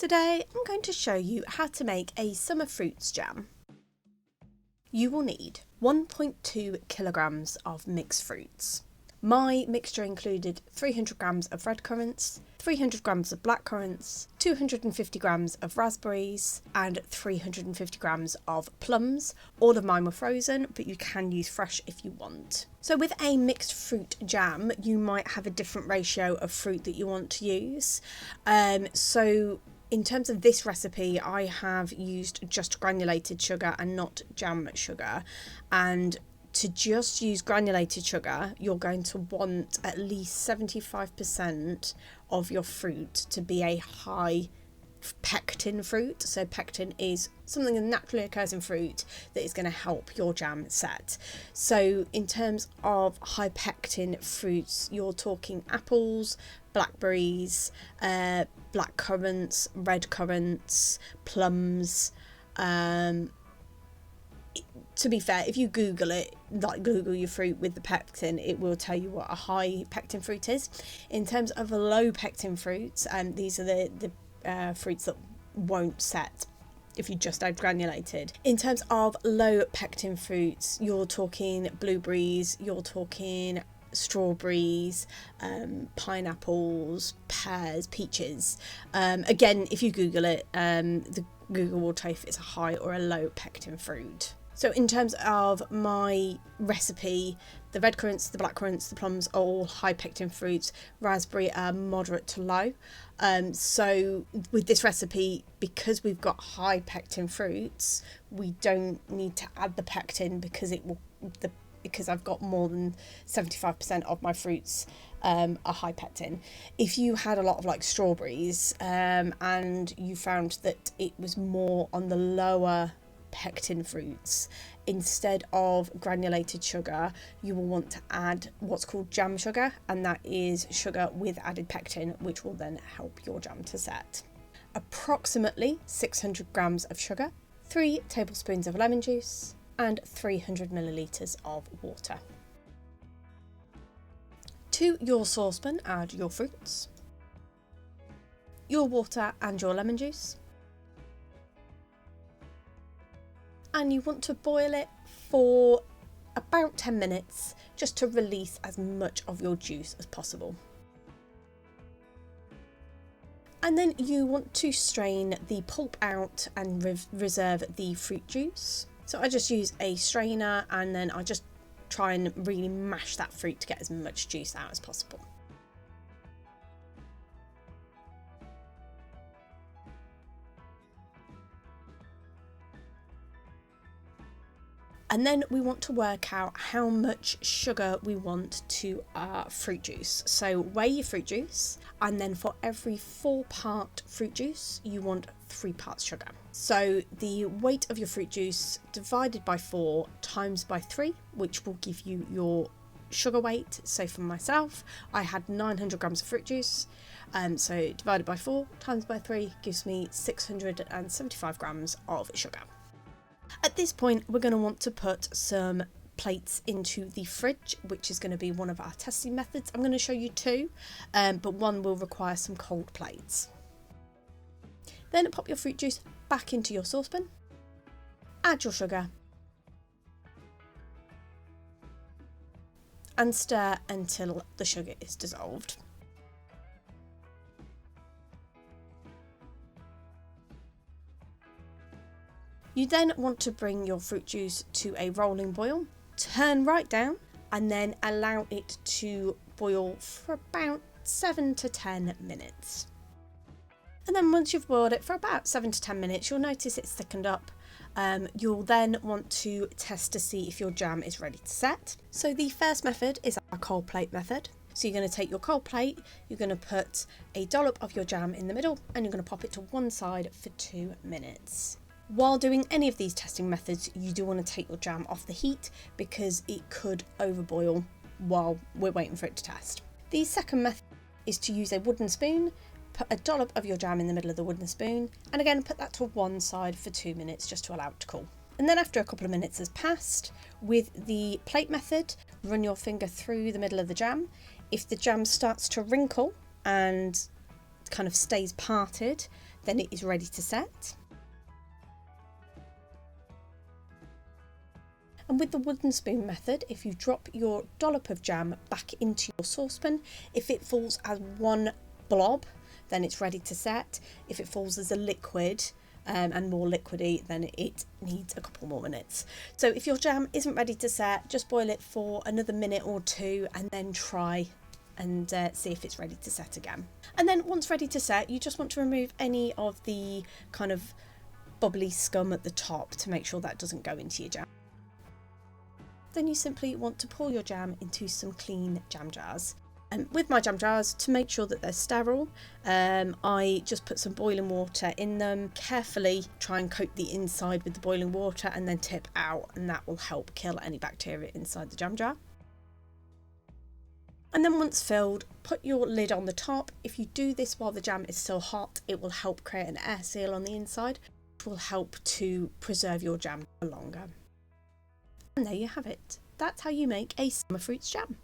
Today I'm going to show you how to make a summer fruits jam. You will need 1.2 kilograms of mixed fruits. My mixture included 300 grams of redcurrants, 300 grams of blackcurrants, 250 grams of raspberries and 350 grams of plums. All of mine were frozen, but you can use fresh if you want. So with a mixed fruit jam, you might have a different ratio of fruit that you want to use. So in terms of this recipe, I have used just granulated sugar and not jam sugar. And to just use granulated sugar, you're going to want at least 75% of your fruit to be a high pectin fruit. So pectin is something that naturally occurs in fruit that is going to help your jam set. So in terms of high pectin fruits, you're talking apples, blackberries, blackcurrants, redcurrants, plums. To be fair, if you Google it, like Google your fruit with the pectin, it will tell you what a high pectin fruit is. In terms of low pectin fruits, these are the fruits that won't set if you just add granulated. In terms of low pectin fruits, you're talking blueberries, you're talking strawberries, pineapples, pears, peaches. Again, if you Google it, the Google will tell you if it's a high or a low pectin fruit. So in terms of my recipe, the redcurrants, the blackcurrants, the plums are all high pectin fruits. Raspberry are moderate to low. So with this recipe, because we've got high pectin fruits, we don't need to add the pectin because I've got more than 75% of my fruits are high pectin. If you had a lot of like strawberries and you found that it was more on the lower pectin fruits, instead of granulated sugar, you will want to add what's called jam sugar, and that is sugar with added pectin, which will then help your jam to set. Approximately 600 grams of sugar, 3 tablespoons of lemon juice and 300 millilitres of water. To your saucepan, add your fruits, your water and your lemon juice. And you want to boil it for about 10 minutes just to release as much of your juice as possible. And then you want to strain the pulp out and reserve the fruit juice. So I just use a strainer and then I just try and really mash that fruit to get as much juice out as possible. And then we want to work out how much sugar we want to our fruit juice. So weigh your fruit juice, and then for every 4-part fruit juice, you want 3 parts sugar. So the weight of your fruit juice divided by 4 times by 3, which will give you your sugar weight. So for myself, I had 900 grams of fruit juice. So divided by 4 times by 3 gives me 675 grams of sugar. At this point, we're going to want to put some plates into the fridge, which is going to be one of our testing methods. I'm going to show you 2, but one will require some cold plates. Then pop your fruit juice back into your saucepan, add your sugar, and stir until the sugar is dissolved. You then want to bring your fruit juice to a rolling boil, turn right down, and then allow it to boil for about 7 to 10 minutes. And then once you've boiled it for about 7 to 10 minutes, you'll notice it's thickened up. You'll then want to test to see if your jam is ready to set. So the first method is our cold plate method. So you're going to take your cold plate, you're going to put a dollop of your jam in the middle, and you're going to pop it to one side for 2 minutes. While doing any of these testing methods, you do want to take your jam off the heat because it could overboil while we're waiting for it to test. The second method is to use a wooden spoon, put a dollop of your jam in the middle of the wooden spoon, and again put that to one side for 2 minutes just to allow it to cool. And then after a couple of minutes has passed, with the plate method, run your finger through the middle of the jam. If the jam starts to wrinkle and kind of stays parted, then it is ready to set. And with the wooden spoon method, if you drop your dollop of jam back into your saucepan, if it falls as one blob, then it's ready to set. If it falls as a liquid and more liquidy, then it needs a couple more minutes. So if your jam isn't ready to set, just boil it for another minute or two and then try and see if it's ready to set again. And then once ready to set, you just want to remove any of the kind of bubbly scum at the top to make sure that doesn't go into your jam. Then you simply want to pour your jam into some clean jam jars. And with my jam jars, to make sure that they're sterile, I just put some boiling water in them, carefully try and coat the inside with the boiling water and then tip out, and that will help kill any bacteria inside the jam jar. And then once filled, put your lid on the top. If you do this while the jam is still hot, it will help create an air seal on the inside, which will help to preserve your jam for longer. And there you have it. That's how you make a summer fruits jam.